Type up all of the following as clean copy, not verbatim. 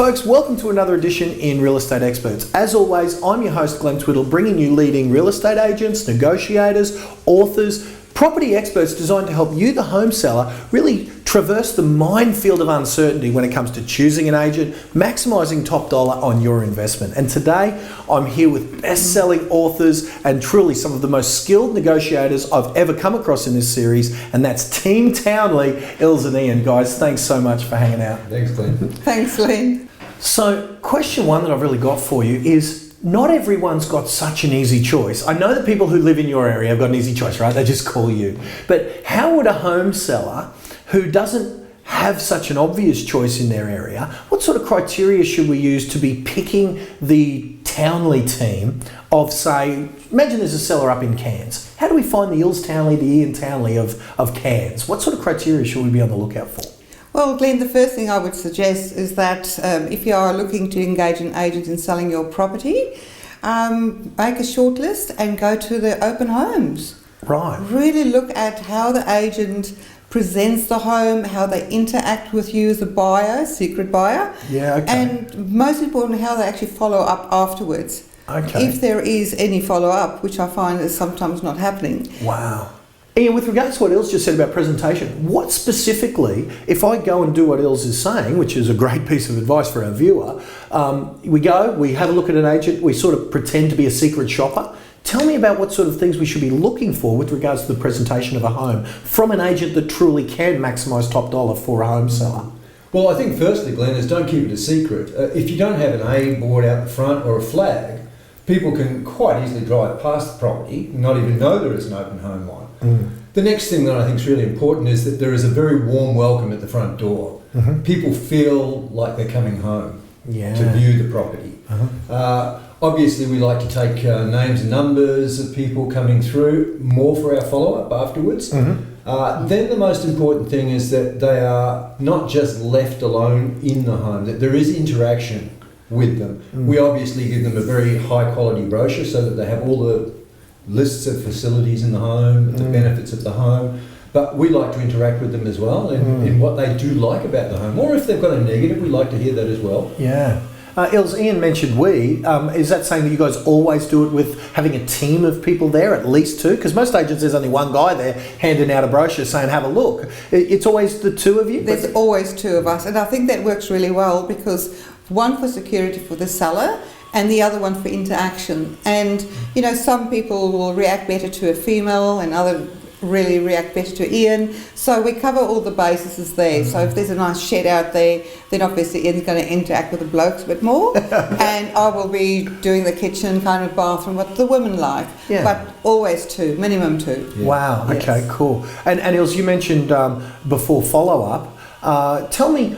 Folks, welcome to another edition in Real Estate Experts. As always, I'm your host, Glenn Twiddle, bringing you leading real estate agents, negotiators, authors, property experts designed to help you, the home seller, really traverse the minefield of uncertainty when it comes to choosing an agent, maximising top dollar on your investment. And today, I'm here with best-selling authors and truly some of the most skilled negotiators I've ever come across in this series, and that's Team Townley, Ils and Ian. Guys, thanks so much for hanging out. Thanks, Glenn. Thanks, Glenn. So, question one that I've really got for you is, not everyone's got such an easy choice. I know that people who live in your area have got an easy choice, right? They just call you. But how would a home seller who doesn't have such an obvious choice in their area, what sort of criteria should we use to be picking the Townley team of, say, imagine there's a seller up in Cairns. How do we find the Ils Townley, the Ian Townley of Cairns? What sort of criteria should we be on the lookout for? Well, Glenn, the first thing I would suggest is that if you are looking to engage an agent in selling your property, make a short list and go to the open homes. Right. Really look at how the agent presents the home, how they interact with you as a buyer, secret buyer. Yeah, okay. And most importantly, how they actually follow up afterwards. Okay. If there is any follow-up, which I find is sometimes not happening. Wow. Ian, with regards to what Ils just said about presentation, what specifically, if I go and do what Ils is saying, which is a great piece of advice for our viewer, we have a look at an agent, we sort of pretend to be a secret shopper. Tell me about what sort of things we should be looking for with regards to the presentation of a home from an agent that truly can maximise top dollar for a home seller. Well, I think firstly, Glenn, is don't keep it a secret. If you don't have an A board out the front or a flag, people can quite easily drive past the property and not even know there is an open home line. The next thing that I think is really important is that there is a very warm welcome at the front door. People feel like they're coming home to view the property. Obviously, we like to take names and numbers of people coming through, more for our follow-up afterwards. Then the most important thing is that they are not just left alone in the home, that there is interaction with them. We obviously give them a very high-quality brochure so that they have all the lists of facilities in the home, the benefits of the home, but we like to interact with them as well in what they do like about the home, or if they've got a negative, we like to hear that as well. Yeah. Ils, Ian mentioned we. Is that saying that you guys always do it with having a team of people there, at least two? Because most agents, there's only one guy there handing out a brochure saying, have a look. It's always the two of you? There's always two of us, and I think that works really well because one for security for the seller and the other one for interaction. And, you know, some people will react better to a female and others really react better to Ian. So we cover all the bases there. So if there's a nice shed out there, then obviously Ian's going to interact with the blokes a bit more. And I will be doing the kitchen, kind of bathroom, what the women like. Yeah. But always two, minimum two. Yeah. Wow, Yes. okay, cool. And Ils, you mentioned before follow-up. Tell me,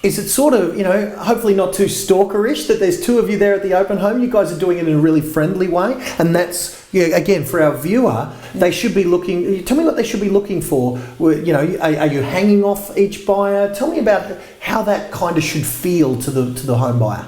is it sort of, hopefully not too stalkerish that there's two of you there at the open home? You guys are doing it in a really friendly way. And that's, again, for our viewer, they should be looking, tell me what they should be looking for. Are you hanging off each buyer? Tell me about how that kind of should feel to the home buyer.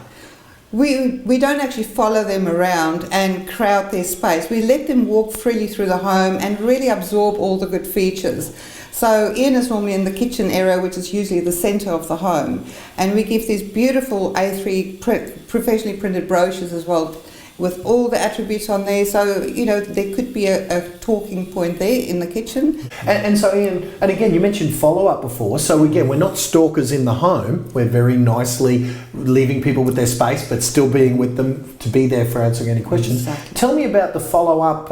We don't actually follow them around and crowd their space. We let them walk freely through the home and really absorb all the good features. So Ian is normally in the kitchen area, which is usually the centre of the home. And we give these beautiful A3 professionally printed brochures as well, with all the attributes on there. So, there could be a talking point there in the kitchen. And so, Ian, and again, you mentioned follow-up before. So again, we're not stalkers in the home. We're very nicely leaving people with their space, but still being with them to be there for answering any questions. Exactly. Tell me about the follow-up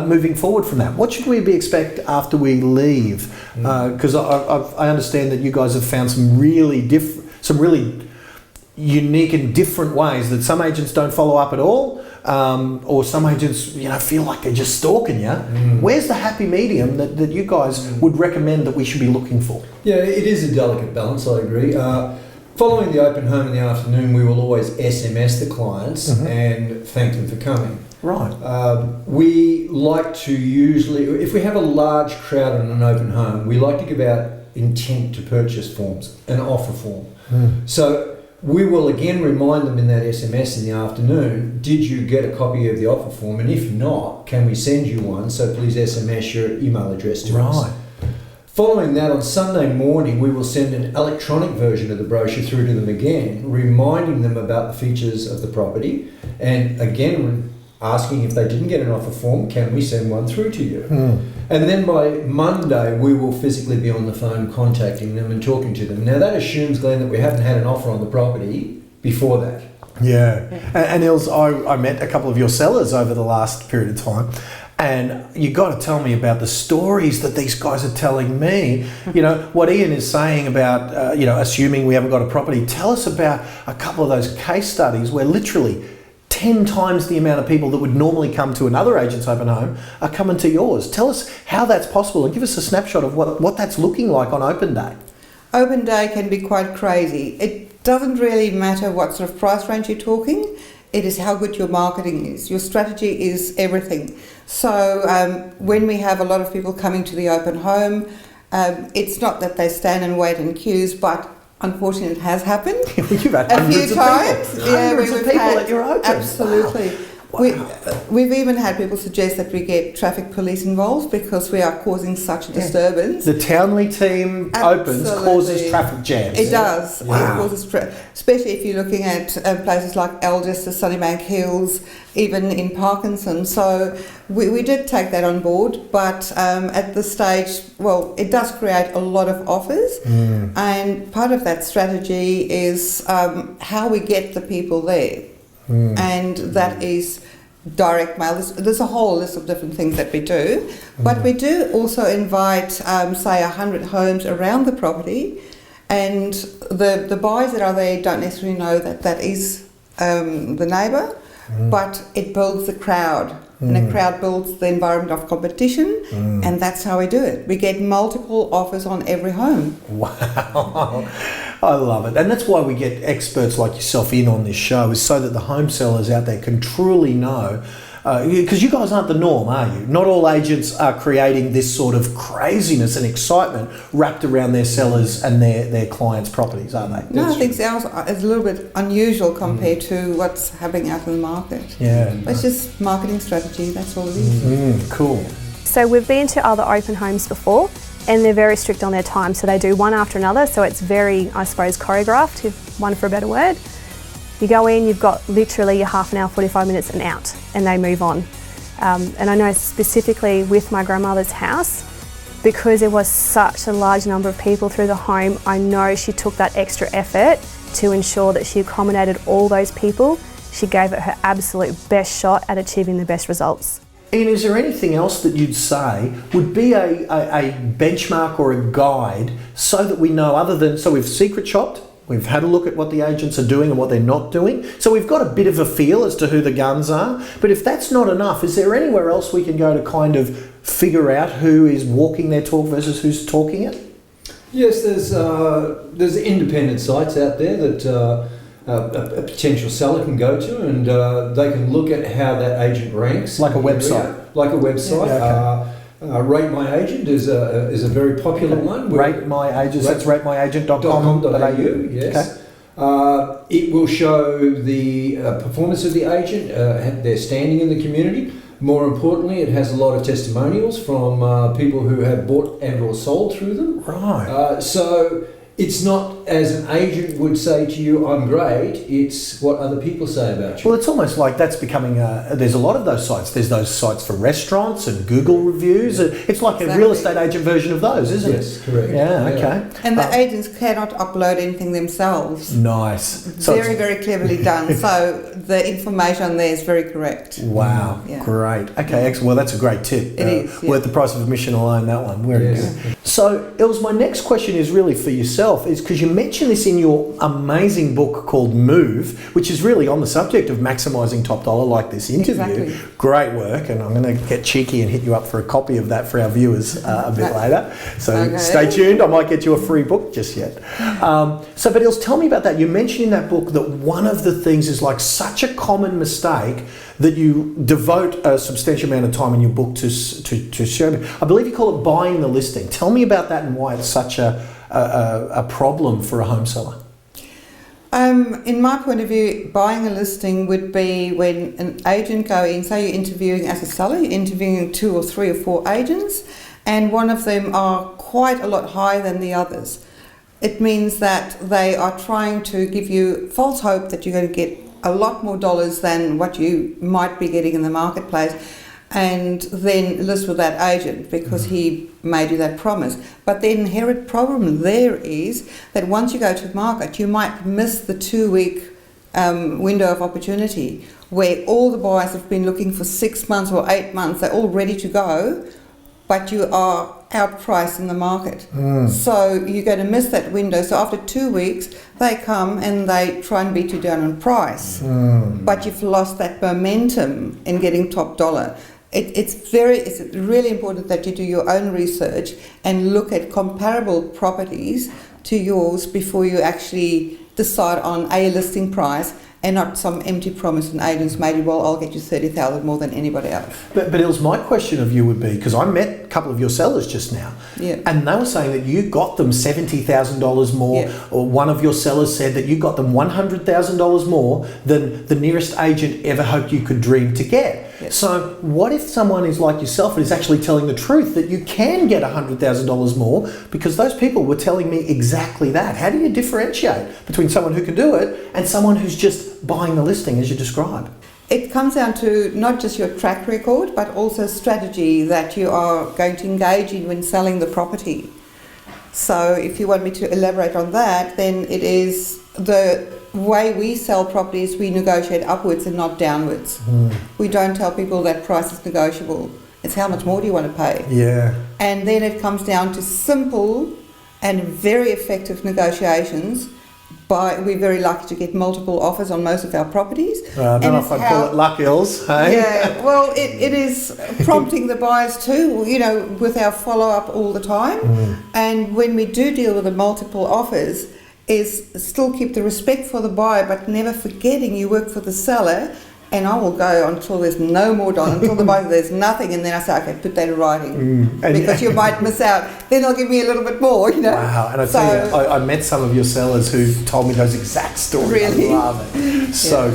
moving forward from that. What should we expect after we leave? Because I understand that you guys have found some really unique and different ways that some agents don't follow up at all, or some agents feel like they're just stalking you. Where's the happy medium that you guys would recommend that we should be looking for? Yeah, it is a delicate balance, I agree. Following the open home in the afternoon, we will always SMS the clients and thank them for coming. Right. We like to usually, if we have a large crowd in an open home, we like to give out intent to purchase forms, an offer form. So we will again remind them in that SMS in the afternoon, did you get a copy of the offer form? And if not, can we send you one? So please SMS your email address to us. Following that, on Sunday morning, we will send an electronic version of the brochure through to them again, reminding them about the features of the property, and again asking if they didn't get an offer form, can we send one through to you? And then by Monday, we will physically be on the phone contacting them and talking to them. Now that assumes, Glenn, that we haven't had an offer on the property before that. Yeah. And Ilse, I met a couple of your sellers over the last period of time. And you got to tell me about the stories that these guys are telling me. You know, what Ian is saying about, assuming we haven't got a property. Tell us about a couple of those case studies where literally 10 times the amount of people that would normally come to another agent's open home are coming to yours. Tell us how that's possible and give us a snapshot of what that's looking like on open day. Open day can be quite crazy. It doesn't really matter what sort of price range you're talking. It is how good your marketing is. Your strategy is everything. So when we have a lot of people coming to the open home, it's not that they stand and wait in queues, but unfortunately it has happened. You've had a hundreds few of times. people. Hundreds of people at your open. Absolutely. Wow. We've even had people suggest that we get traffic police involved because we are causing such a disturbance. The Townley team opens, causes traffic jams. It does. Wow. It causes especially if you're looking at places like Algester, Sunnybank Hills, even in Parkinson. So we did take that on board, but at this stage, well, it does create a lot of offers, and part of that strategy is how we get the people there. And that is direct mail. There's a whole list of different things that we do, but we do also invite, say, 100 homes around the property, and the buyers that are there don't necessarily know that is the neighbour, but it builds the crowd. And the crowd builds the environment of competition, and that's how we do it. We get multiple offers on every home. Wow, I love it. And that's why we get experts like yourself in on this show, is so that the home sellers out there can truly know. Because you guys aren't the norm, are you? Not all agents are creating this sort of craziness and excitement wrapped around their sellers and their clients' properties, are they? No, I think ours is a little bit unusual compared to what's happening out in the market. Yeah. It's just marketing strategy, that's all it is. Cool. So we've been to other open homes before, and they're very strict on their time. So they do one after another, so it's very, I suppose, choreographed, if one for a better word. You go in, you've got literally your half an hour, 45 minutes and out, and they move on. And I know specifically with my grandmother's house, because there was such a large number of people through the home, I know she took that extra effort to ensure that she accommodated all those people. She gave it her absolute best shot at achieving the best results. Ian, is there anything else that you'd say would be a benchmark or a guide so that we know, other than, so we've secret shopped, we've had a look at what the agents are doing and what they're not doing. So we've got a bit of a feel as to who the guns are. But if that's not enough, is there anywhere else we can go to kind of figure out who is walking their talk versus who's talking it? Yes, there's independent sites out there that a potential seller can go to, and they can look at how that agent ranks. Like a website? Like a website. Yeah, okay. Rate My Agent is a very popular one. Rate My Agents, that's ratemyagent.com.au. Yes. Okay. It will show the performance of the agent, their standing in the community. More importantly, it has a lot of testimonials from people who have bought and or sold through them. Right. So it's not, as an agent would say to you, I'm great, it's what other people say about you. Well, it's almost like that's becoming there's a lot of those sites. There's those sites for restaurants and Google reviews. Yeah. It's like a real estate agent version of those, isn't it? Yes, correct. Yeah, okay. And the agents cannot upload anything themselves. Nice. So very, very cleverly done. So the information there is very correct. Wow, great. Okay, excellent. Well, that's a great tip. It is. Worth the price of admission alone, that one. Very good. So, Els, my next question is really for yourself, is because you mentioned this in your amazing book called Move, which is really on the subject of maximising top dollar, like this interview. Exactly. Great work, and I'm going to get cheeky and hit you up for a copy of that for our viewers a bit later. So stay tuned. I might get you a free book just yet. But Els, tell me about that. You mentioned in that book that one of the things is like such a common mistake that you devote a substantial amount of time in your book to show me. I believe you call it buying the listing. Tell me about that and why it's such a problem for a home seller. In my point of view, buying a listing would be when an agent goes in, say you're interviewing as a seller, you're interviewing 2 or 3 or 4 agents, and one of them are quite a lot higher than the others. It means that they are trying to give you false hope that you're going to get a lot more dollars than what you might be getting in the marketplace, and then list with that agent because he made you that promise. But the inherent problem there is that once you go to market, you might miss the 2-week window of opportunity where all the buyers have been looking for 6 months or 8 months. They're all ready to go, but you are outpriced in the market. So you're going to miss that window. So after 2 weeks, they come and they try and beat you down on price. But you've lost that momentum in getting top dollar. It's really important that you do your own research and look at comparable properties to yours before you actually decide on a listing price, and not some empty promise an agent's made you, well, I'll get you 30,000 more than anybody else. But Ilse, my question of you would be, because I met a couple of your sellers just now, and they were saying that you got them $70,000 more, or one of your sellers said that you got them $100,000 more than the nearest agent ever hoped you could dream to get. So what if someone is like yourself and is actually telling the truth that you can get $100,000 more, because those people were telling me exactly that? How do you differentiate between someone who can do it and someone who's just buying the listing as you describe? It comes down to not just your track record, but also strategy that you are going to engage in when selling the property. So if you want me to elaborate on that, then it is the way we sell properties, we negotiate upwards and not downwards. We don't tell people that price is negotiable. It's how much more do you want to pay? And then it comes down to simple and very effective negotiations. We're very lucky to get multiple offers on most of our properties. I don't know if I'd call it luck, Ilse. Hey? Yeah, well, it is prompting the buyers too, with our follow-up all the time. And when we do deal with the multiple offers, is still keep the respect for the buyer, but never forgetting you work for the seller. And I will go until there's no more dollar, until the buyer there's nothing, and then I say, okay, put that in writing, because you might miss out. Then they'll give me a little bit more, Wow, and I tell you, I met some of your sellers who told me those exact stories. Really? I love it. So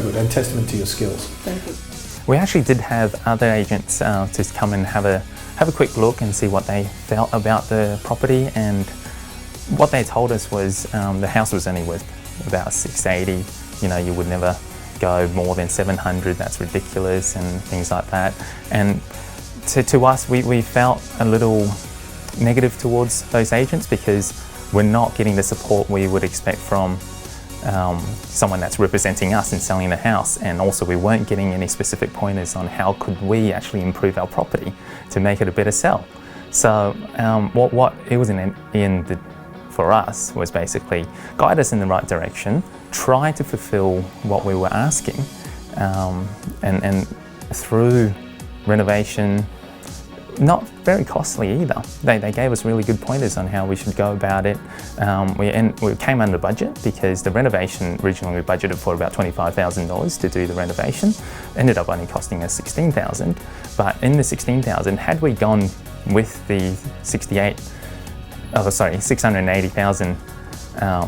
good, and testament to your skills. Thank you. We actually did have other agents just come and have a quick look and see what they felt about the property, and what they told us was the house was only worth about $680. You would never go more than 700, that's ridiculous, and things like that. And to us, we felt a little negative towards those agents because we're not getting the support we would expect from someone that's representing us in selling the house, and also we weren't getting any specific pointers on how could we actually improve our property to make it a better sell. So what it was in the for us was basically guide us in the right direction, try to fulfill what we were asking, and through renovation, not very costly either. They gave us really good pointers on how we should go about it. We came under budget because the renovation, originally we budgeted for about $25,000 to do the renovation. Ended up only costing us $16,000. But in the $16,000, had we gone with the $680,000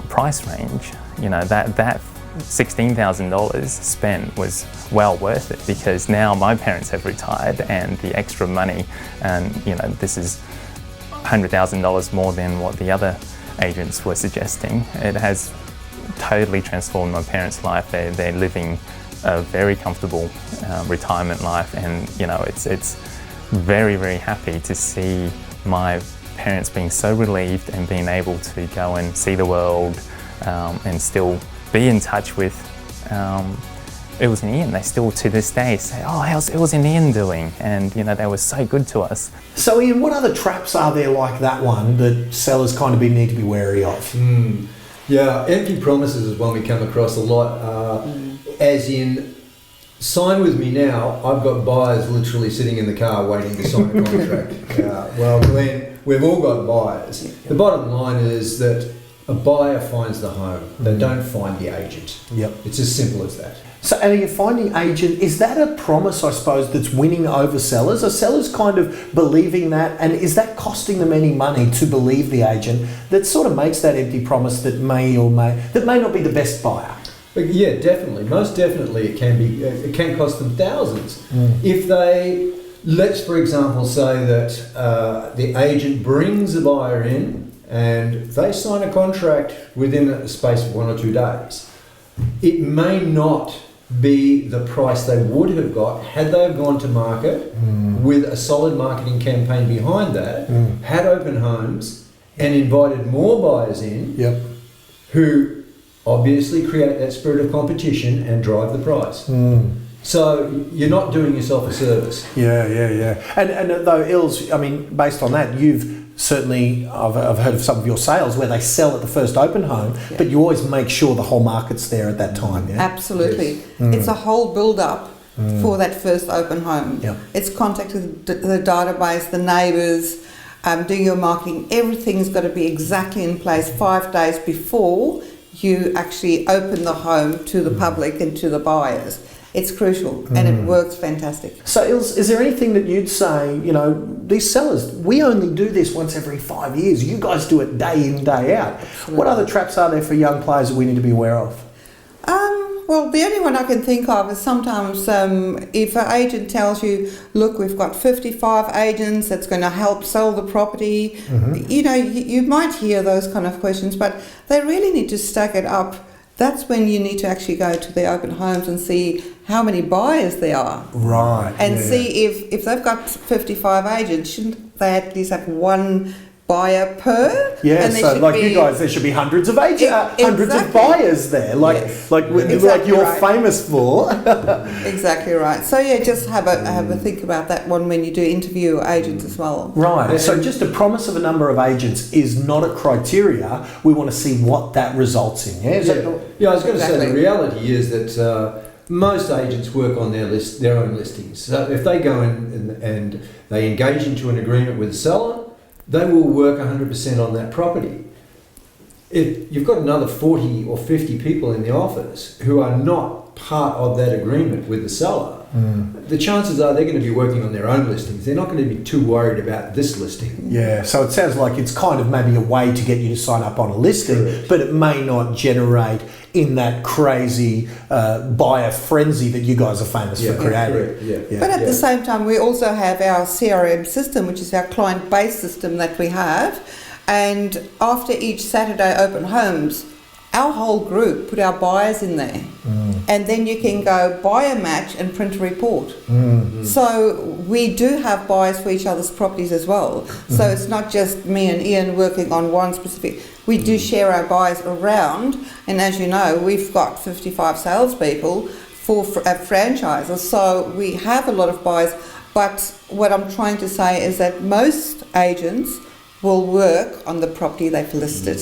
price range, that $16,000 spent was well worth it, because now my parents have retired and the extra money, and this is $100,000 more than what the other agents were suggesting. It has totally transformed my parents' life. They're living a very comfortable retirement life, and it's very, very happy to see my parents being so relieved and being able to go and see the world and still be in touch with Ilse and Ian. They still to this day say, oh, how's Ilse and Ian doing? And they were so good to us. So Ian, what other traps are there like that one that sellers kind of need to be wary of? Yeah, empty promises is one we come across a lot, as in, sign with me now. I've got buyers literally sitting in the car waiting to sign a contract. Well, Glenn, we've all got buyers. The bottom line is that a buyer finds the home. They don't find the agent. It's as simple as that. So, and are you finding agent, is that a promise, I suppose, that's winning over sellers? Are sellers kind of believing that? And is that costing them any money to believe the agent that sort of makes that empty promise that may not be the best buyer? Yeah, definitely. Most definitely it can cost them thousands. If they Let's, for example, say that the agent brings the buyer in and they sign a contract within a space of 1 or 2 days. It may not be the price they would have got had they have gone to market with a solid marketing campaign behind that, had open homes and invited more buyers in who obviously create that spirit of competition and drive the price. So you're not doing yourself a service. Yeah. And though, Ilse, I mean, based on that, you've certainly, I've heard of some of your sales where they sell at the first open home, but you always make sure the whole market's there at that time. Yeah? Absolutely. Yes. It's a whole build-up for that first open home. Yep. It's contacting the database, the neighbours, doing your marketing. Everything's got to be exactly in place 5 days before you actually open the home to the public and to the buyers. It's crucial and it works fantastic. So Ilse, is there anything that you'd say, you know, these sellers, we only do this once every 5 years. You guys do it day in, day out. Absolutely. What other traps are there for young players that we need to be aware of? Well, the only one I can think of is sometimes if an agent tells you, look, we've got 55 agents that's going to help sell the property, you know, you might hear those kind of questions, but they really need to stack it up. That's when you need to actually go to the open homes and see how many buyers there are. Right. And see if they've got 55 agents, shouldn't they at least have one buyer per? Yeah, And so like you guys, there should be hundreds of agents, hundreds of buyers there, like you're right. famous for. Exactly right. So yeah, just have a think about that one when you do interview agents as well. Right. So just a promise of a number of agents is not a criteria. We want to see what that results in. Yeah. Yeah, I was going to say the reality is that most agents work on their own listings. So if they go in and they engage into an agreement with the seller, they will work 100% on that property. If you've got another 40 or 50 people in the office who are not part of that agreement with the seller, the chances are they're going to be working on their own listings. They're not going to be too worried about this listing. Yeah, so it sounds like it's kind of maybe a way to get you to sign up on a listing, Correct. but it may not generate in that crazy buyer frenzy that you guys are famous for creating. Correct. Yeah. But at the same time, we also have our CRM system, which is our client-based system that we have. And after each Saturday open homes, our whole group put our buyers in there. And then you can go buyer match and print a report. So we do have buyers for each other's properties as well. So it's not just me and Ian working on one specific. We do share our buyers around. And as you know, we've got 55 salespeople for franchises. So we have a lot of buyers. But what I'm trying to say is that most agents will work on the property they've listed.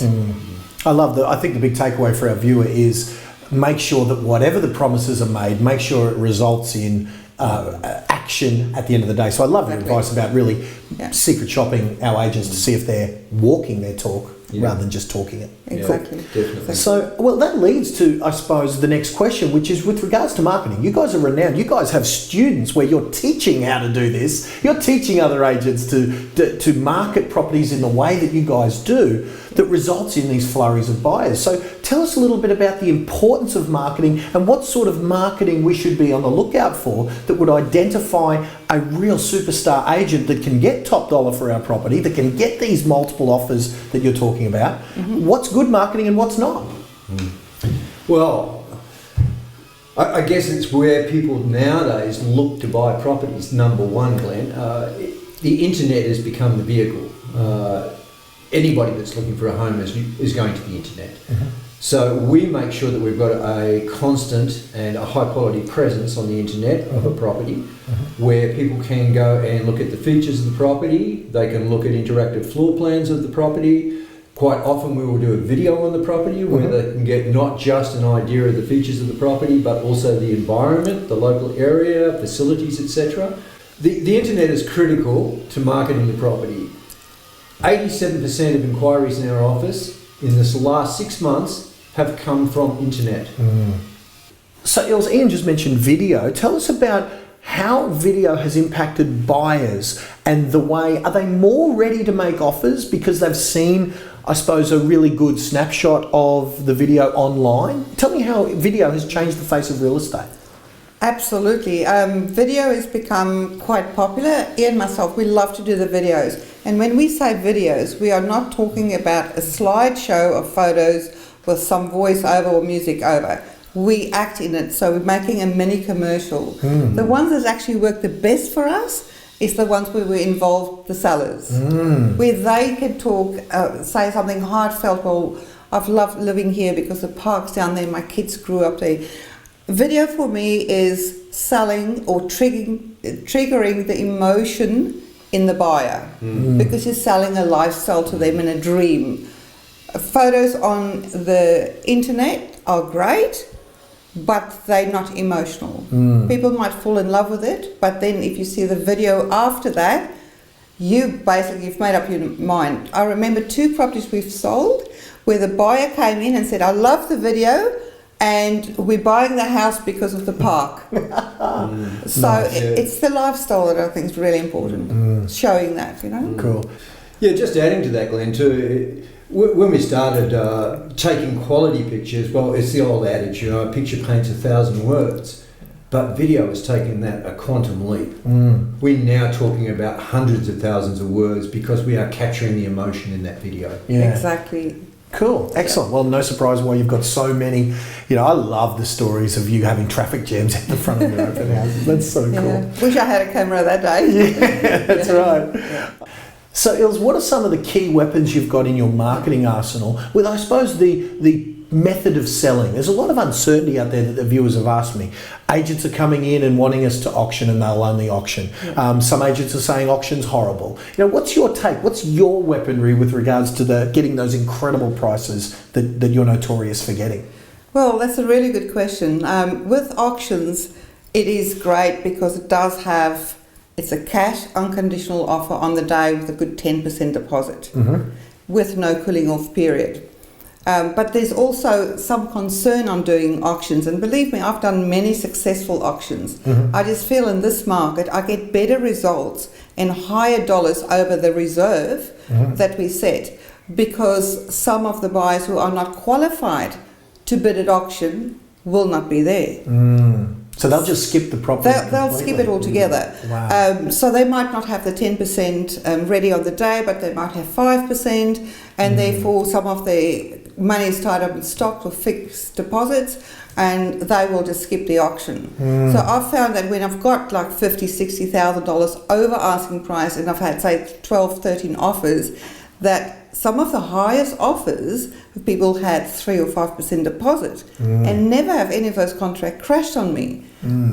I think the big takeaway for our viewer is make sure that whatever the promises are made, make sure it results in action at the end of the day. So I love your advice about really secret shopping our agents to see if they're walking their talk rather than just talking it. Exactly. Yeah, definitely. So, well, that leads to, I suppose, the next question, which is with regards to marketing. You guys are renowned. You guys have students where you're teaching how to do this. You're teaching other agents to market properties in the way that you guys do that results in these flurries of buyers. So tell us a little bit about the importance of marketing and what sort of marketing we should be on the lookout for that would identify a real superstar agent that can get top dollar for our property, that can get these multiple offers that you're talking about. What's good marketing and what's not? Well, I guess it's where people nowadays look to buy properties. Number one, Glenn, the internet has become the vehicle. Anybody that's looking for a home is going to the internet. So we make sure that we've got a constant and a high quality presence on the internet of a property where people can go and look at the features of the property. They can look at interactive floor plans of the property. Quite often we will do a video on the property where they can get not just an idea of the features of the property but also the environment, the local area, facilities, etc. The internet is critical to marketing the property. 87% of inquiries in our office in this last 6 months have come from internet. So Ian just mentioned video. Tell us about how video has impacted buyers and the way, are they more ready to make offers because they've seen, I suppose, a really good snapshot of the video online? Tell me how video has changed the face of real estate. Absolutely. Video has become quite popular. Ian and myself, we love to do the videos. And when we say videos, we are not talking about a slideshow of photos with some voiceover or music over. We act in it, so we're making a mini commercial. The ones that actually work the best for us is the ones where we involve the sellers, where they can talk, say something heartfelt, well, I've loved living here because the park's down there, my kids grew up there. Video for me is selling or triggering the emotion in the buyer, because you're selling a lifestyle to them and a dream. Photos on the internet are great, but they're not emotional. People might fall in love with it, but then if you see the video after that, you've made up your mind. I remember 2 properties we've sold where the buyer came in and said, I love the video and we're buying the house because of the park. So Nice, yeah. it's the lifestyle that I think is really important, showing that, you know. Cool. Yeah, just adding to that, Glenn, too, when we started taking quality pictures, well, it's the old adage, you know, a picture paints 1,000 words, but video has taken that a quantum leap. We're now talking about hundreds of thousands of words because we are capturing the emotion in that video. Yeah. Exactly. Cool, excellent. Well, no surprise why you've got so many. You know, I love the stories of you having traffic jams at the front of your open houses. That's so Yeah. cool. Wish I had a camera that day. Yeah, that's right. So, Ilse, what are some of the key weapons you've got in your marketing arsenal with, I suppose, the method of selling? There's a lot of uncertainty out there that the viewers have asked me. Agents are coming in and wanting us to auction and they'll only auction. Some agents are saying auction's horrible. You know, what's your take? What's your weaponry with regards to getting those incredible prices that you're notorious for getting? Well, that's a really good question. With auctions, it is great because it does have, it's a cash unconditional offer on the day with a good 10% deposit with no cooling off period. But there's also some concern on doing auctions, and believe me, I've done many successful auctions. I just feel in this market I get better results and higher dollars over the reserve that we set, because some of the buyers who are not qualified to bid at auction will not be there. So they'll just skip the property. They'll skip it altogether. Wow. So they might not have the 10% ready on the day, but they might have 5%, and therefore some of their money is tied up in stock or fixed deposits, and they will just skip the auction. So I've found that when I've got like $50,000-$60,000 over asking price, and I've had say 12, 13 offers, that some of the highest offers, people had 3 or 5% deposit, and never have any of those contracts crashed on me.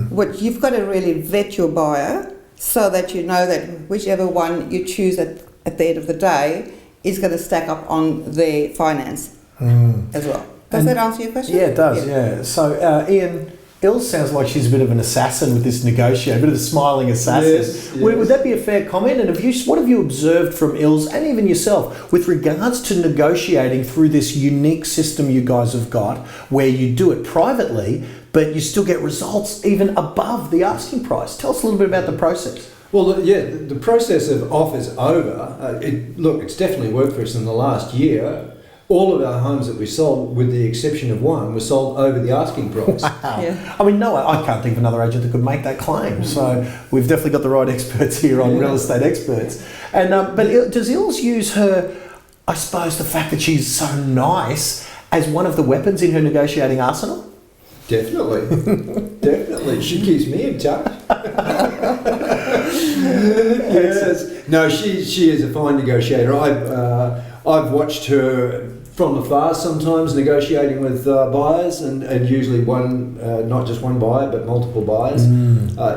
What you've got to really vet your buyer so that you know that whichever one you choose at the end of the day is going to stack up on their finance as well. Does that answer your question? Yeah, it does, yeah. So, Ian, Ilse sounds like she's a bit of an assassin with this negotiator, a bit of a smiling assassin. Yes. Would that be a fair comment? And what have you observed from Ilse and even yourself with regards to negotiating through this unique system you guys have got, where you do it privately, but you still get results even above the asking price? Tell us a little bit about the process. Well, the process of offers over, it's definitely worked for us in the last year. All of our homes that we sold, with the exception of one, were sold over the asking price. Wow. Yeah. I mean, no, I can't think of another agent that could make that claim. So we've definitely got the right experts here on real estate experts. And but does Ilse use her, I suppose, the fact that she's so nice as one of the weapons in her negotiating arsenal? Definitely. Definitely. She keeps me in touch. Yes. No, she is a fine negotiator. I've watched her from afar sometimes negotiating with buyers, and usually not just one buyer but multiple buyers.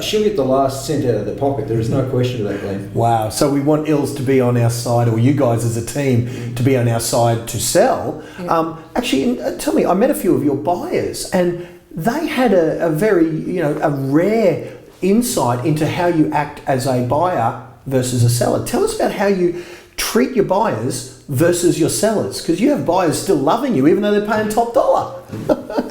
She'll get the last cent out of their pocket. There is no question of that, Glenn. Wow. So we want Ilse to be on our side, or you guys as a team to be on our side to sell. Yeah. Actually, tell me, I met a few of your buyers and they had a very, a rare insight into how you act as a buyer versus a seller. Tell us about how you treat your buyers versus your sellers, because you have buyers still loving you even though they're paying top dollar.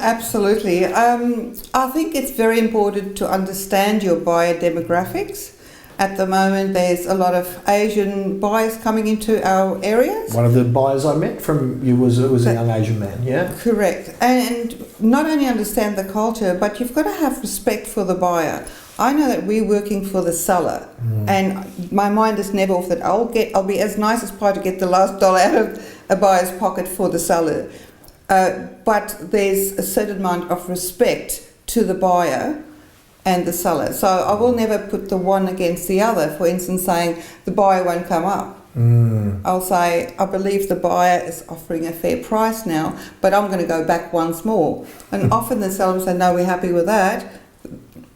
Absolutely. I think it's very important to understand your buyer demographics At the moment, there's a lot of Asian buyers coming into our areas. One of the buyers I met from you was a young Asian man, yeah? Correct. And not only understand the culture, but you've got to have respect for the buyer. I know that we're working for the seller, and my mind is never off that I'll be as nice as pie to get the last dollar out of a buyer's pocket for the seller. But there's a certain amount of respect to the buyer and the seller. So I will never put the one against the other. For instance, saying the buyer won't come up. I'll say, I believe the buyer is offering a fair price now, but I'm going to go back once more. And often the seller will say, no, we're happy with that.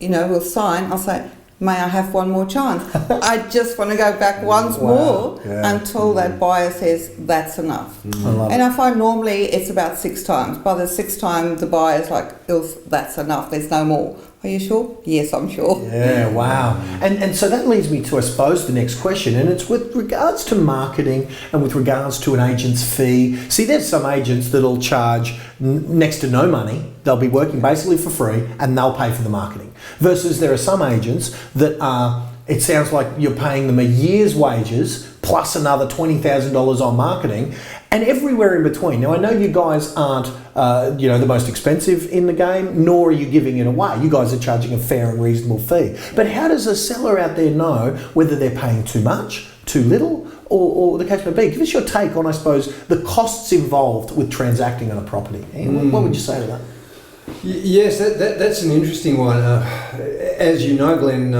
You know, we'll sign. I'll say, may I have one more chance? I just want to go back once more until that buyer says that's enough. I find normally it's about 6 times. By the 6th time, the buyer's like, that's enough, there's no more. Are you sure? Yes, I'm sure. Yeah, wow. And so that leads me to, I suppose, the next question, and it's with regards to marketing and with regards to an agent's fee. See, there's some agents that'll charge next to no money. They'll be working basically for free and they'll pay for the marketing. Versus there are some agents that are, it sounds like you're paying them a year's wages plus another $20,000 on marketing, and everywhere in between. Now, I know you guys aren't, the most expensive in the game, nor are you giving it away. You guys are charging a fair and reasonable fee. But how does a seller out there know whether they're paying too much, too little, or the case may be? Give us your take on, I suppose, the costs involved with transacting on a property. What would you say to that? Yes, that's an interesting one. As you know, Glenn,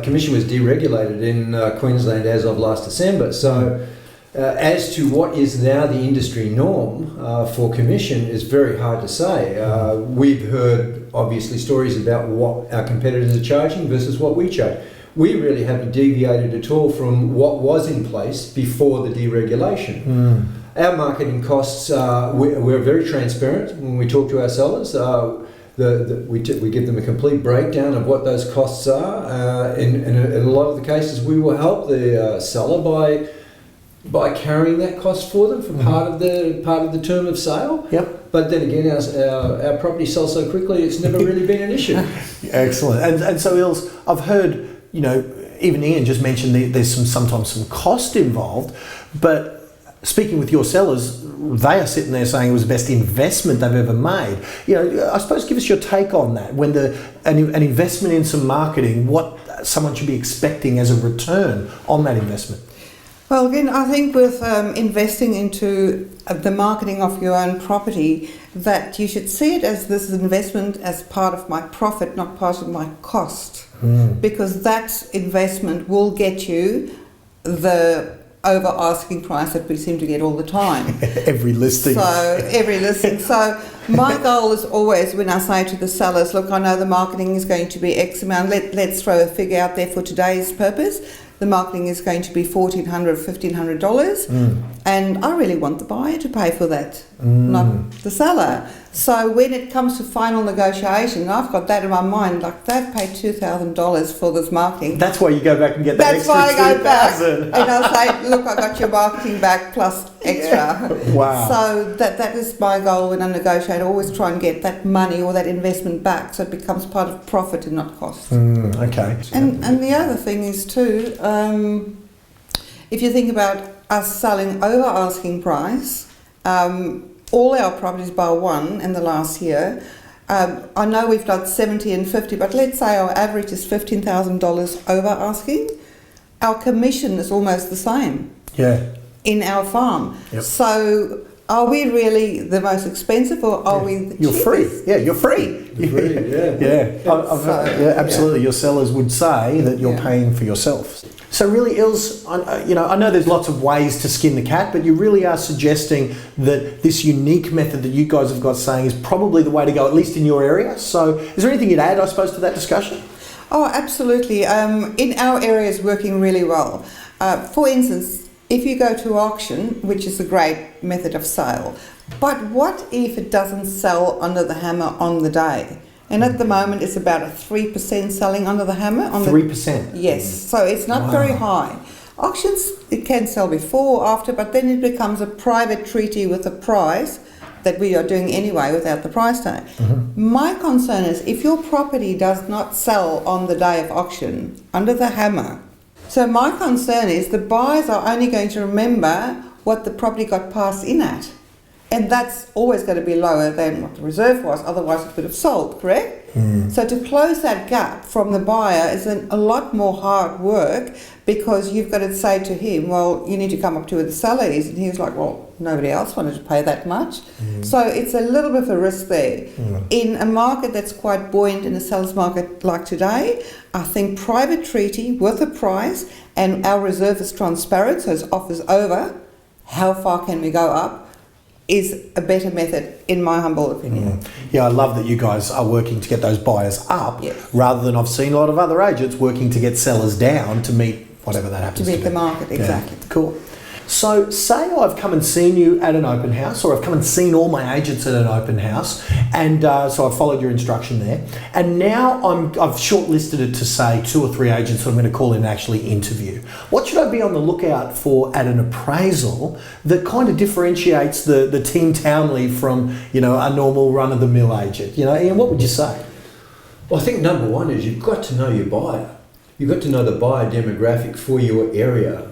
commission was deregulated in Queensland as of last December. So as to what is now the industry norm for commission is very hard to say. We've heard, obviously, stories about what our competitors are charging versus what we charge. We really haven't deviated at all from what was in place before the deregulation. Our marketing costs, we're very transparent when we talk to our sellers. We give them a complete breakdown of what those costs are. In a lot of the cases, we will help the seller by carrying that cost for them for part of the term of sale. Yep. But then again, our property sells so quickly, it's never really been an issue. Excellent. And so, Ilse, I've heard, even Ian just mentioned there's sometimes some cost involved, but speaking with your sellers, they are sitting there saying it was the best investment they've ever made. I suppose give us your take on that. When an investment in some marketing, what someone should be expecting as a return on that investment. Well, again, I think with investing into the marketing of your own property, that you should see it as this investment as part of my profit, not part of my cost. Because that investment will get you the over asking price that we seem to get all the time. Every listing. So my goal is always, when I say to the sellers, look, I know the marketing is going to be X amount, let's throw a figure out there for today's purpose. The marketing is going to be $1,400, $1,500, and I really want the buyer to pay for that, not the seller. So when it comes to final negotiation, I've got that in my mind, like they've paid $2,000 for this marketing. That's why you go back and get that extra $2,000. That's why I go back and I'll say, look, I got your marketing back plus extra. Yeah. Wow. So that is my goal when I negotiate. I always try and get that money or that investment back, so it becomes part of profit and not cost. Okay. And the other thing is too, if you think about us selling over asking price, all our properties bar one in the last year, I know we've got 70 and 50, but let's say our average is $15,000 over asking. Our commission is almost the same. Yeah. In our farm. Yep. So are we really the most expensive, or are we the You're cheapest? free. Yeah, you're free. Yeah, absolutely. Your sellers would say that you're paying for yourself. So really, Ilse, I know there's lots of ways to skin the cat, but you really are suggesting that this unique method that you guys have got saying is probably the way to go, at least in your area. So is there anything you'd add, I suppose, to that discussion? Oh, absolutely. In our area is working really well. For instance, if you go to auction, which is a great method of sale, but what if it doesn't sell under the hammer on the day? And at the moment, it's about a 3% selling under the hammer. 3%? Yes, so it's not very high. Auctions, it can sell before or after, but then it becomes a private treaty with a price that we are doing anyway without the price tag. My concern is if your property does not sell on the day of auction under the hammer, So my concern is the buyers are only going to remember what the property got passed in at. And that's always going to be lower than what the reserve was, otherwise it would have sold, correct? So to close that gap from the buyer is a lot more hard work, because you've got to say to him, well, you need to come up to where the seller is. And he was like, well, nobody else wanted to pay that much. So it's a little bit of a risk there. In a market that's quite buoyant, in a seller's market like today, I think private treaty with a price, and our reserve is transparent, so it's offers over, how far can we go up, is a better method, in my humble opinion. Yeah, I love that you guys are working to get those buyers up, rather than I've seen a lot of other agents working to get sellers down to meet whatever that happens to be. To meet the market, exactly. Yeah. Cool. So say I've come and seen you at an open house, or I've come and seen all my agents at an open house, and so I've followed your instruction there, and now I've shortlisted it to, say, 2 or 3 agents that I'm going to call in and actually interview. What should I be on the lookout for at an appraisal that kind of differentiates the Team Townley from, you know, a normal run-of-the-mill agent? You know, Ian, what would you say? Well, I think number one is you've got to know your buyer. You've got to know the buyer demographic for your area.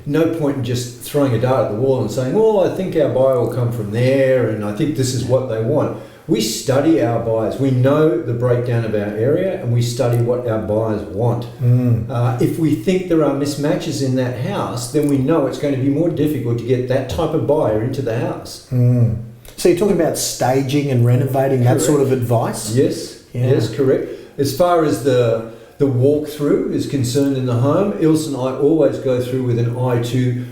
No point in just throwing a dart at the wall and saying, well, I think our buyer will come from there and I think this is what they want. We study our buyers. We know the breakdown of our area and we study what our buyers want. If we think there are mismatches in that house, then we know it's going to be more difficult to get that type of buyer into the house. So you're talking about staging and renovating, that sort of advice? Yes, yes, correct. As far as the walkthrough is concerned in the home, Ilse and I always go through with an eye to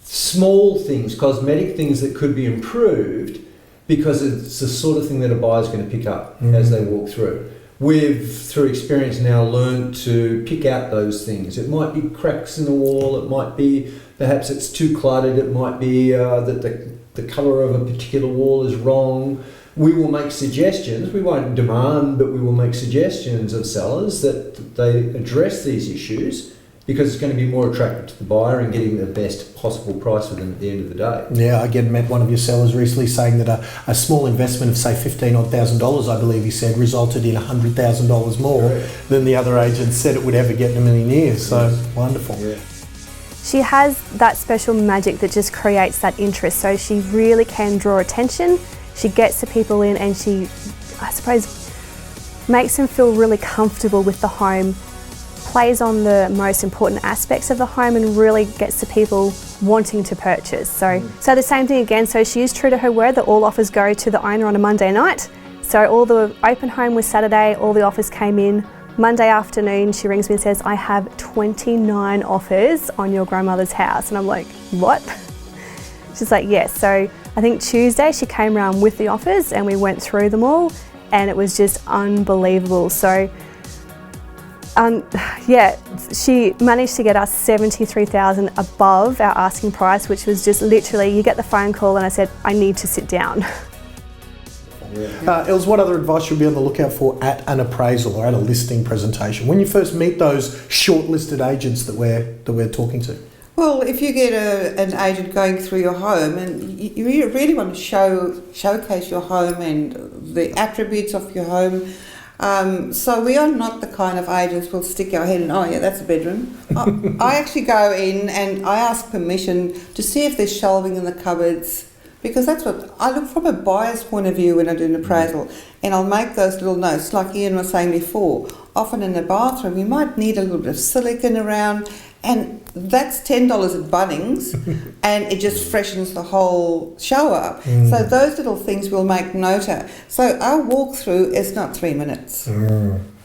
small things, cosmetic things that could be improved, because it's the sort of thing that a buyer's going to pick up as they walk through. We've, through experience now, learned to pick out those things. It might be cracks in the wall, it might be perhaps it's too cluttered, it might be that the colour of a particular wall is wrong. We will make suggestions, we won't demand, but we will make suggestions of sellers that they address these issues, because it's going to be more attractive to the buyer and getting the best possible price for them at the end of the day. Yeah, I met one of your sellers recently saying that a small investment of, say, $15,000, I believe he said, resulted in $100,000 more than the other agents said it would ever get in a million years. So, wonderful. Yeah. She has that special magic that just creates that interest, so she really can draw attention. She gets the people in and she, I suppose, makes them feel really comfortable with the home, plays on the most important aspects of the home and really gets the people wanting to purchase. So the same thing again, so she is true to her word that all offers go to the owner on a Monday night. So all the open home was Saturday, all the offers came in. Monday afternoon, she rings me and says, I have 29 offers on your grandmother's house. And I'm like, what? She's like, yes. So I think Tuesday she came around with the offers and we went through them all and it was just unbelievable. So she managed to get us $73,000 above our asking price, which was just literally, you get the phone call and I said, I need to sit down. Els, what other advice should we be on the lookout for at an appraisal or at a listing presentation when you first meet those shortlisted agents that we're talking to? Well, if you get an agent going through your home and you really want to showcase your home and the attributes of your home, so we are not the kind of agents who'll stick our head in, oh yeah, that's a bedroom. I actually go in and I ask permission to see if there's shelving in the cupboards, because that's what I look from a buyer's point of view when I do an appraisal, and I'll make those little notes, like Ian was saying before. Often in the bathroom, you might need a little bit of silicone around, and that's $10 at Bunnings, and it just freshens the whole shower up. So those little things we'll make note of. So our walkthrough is not 3 minutes.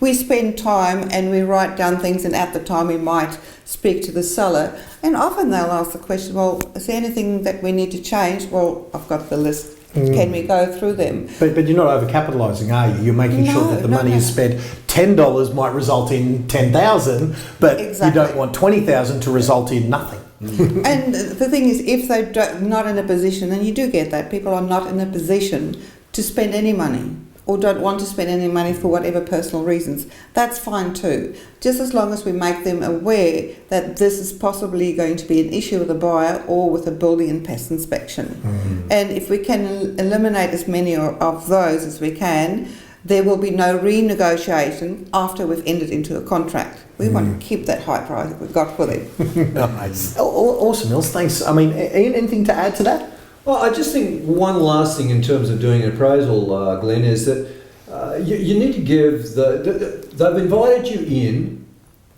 We spend time and we write down things, and at the time we might speak to the seller, and often they'll ask the question, well, is there anything that we need to change? Well, I've got the list. Can we go through them? But you're not overcapitalising, are you? You're making sure that the money is spent. $10 might result in $10,000, but you don't want $20,000 to result in nothing. And the thing is, if they're not in a position, and you do get that, people are not in a position to spend any money or don't want to spend any money for whatever personal reasons, that's fine too. Just as long as we make them aware that this is possibly going to be an issue with a buyer or with a building and pest inspection. And if we can eliminate as many of those as we can, there will be no renegotiation after we've entered into a contract. We want to keep that high price that we've got for them. Nice. Awesome, Mills. Thanks. I mean, Ian, anything to add to that? Well, I just think one last thing in terms of doing an appraisal, Glenn, is that you need to give they've invited you in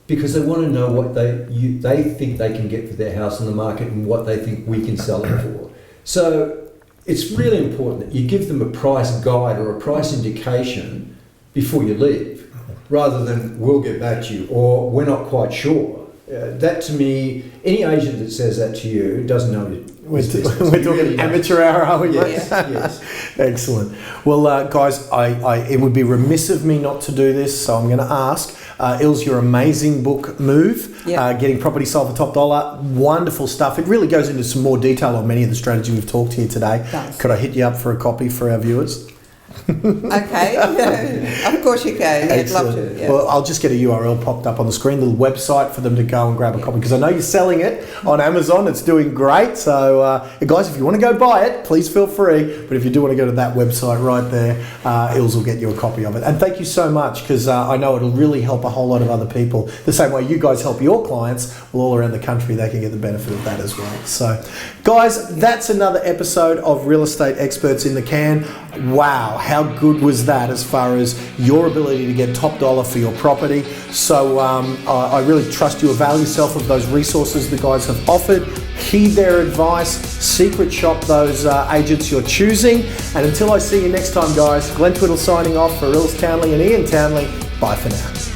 because they want to know what they think they can get for their house on the market and what they think we can sell it for. So it's really important that you give them a price guide or a price indication before you leave, rather than we'll get back to you or we're not quite sure. That to me, any agent that says that to you doesn't know it. We're talking amateur hour, are we? Yes, yes. Excellent. Well, guys, it would be remiss of me not to do this, so I'm going to ask. Ilse, your amazing book, Move, Getting Property Sold for Top Dollar. Wonderful stuff. It really goes into some more detail on many of the strategies we've talked here today. Could I hit you up for a copy for our viewers? Okay, of course you can. Yeah, I'd love to. Yeah. Well, I'll just get a URL popped up on the screen, a little website for them to go and grab a copy, because I know you're selling it on Amazon. It's doing great. So, guys, if you want to go buy it, please feel free. But if you do want to go to that website right there, Ilse will get you a copy of it. And thank you so much, because I know it'll really help a whole lot of other people. The same way you guys help your clients, well, all around the country, they can get the benefit of that as well. So, guys, that's another episode of Real Estate Experts in the Can. Wow, how good was that as far as your ability to get top dollar for your property? So I really trust you avail yourself of those resources the guys have offered. Heed their advice, secret shop those agents you're choosing. And until I see you next time, guys, Glenn Twiddle signing off for Ian Townley and Ian Townley. Bye for now.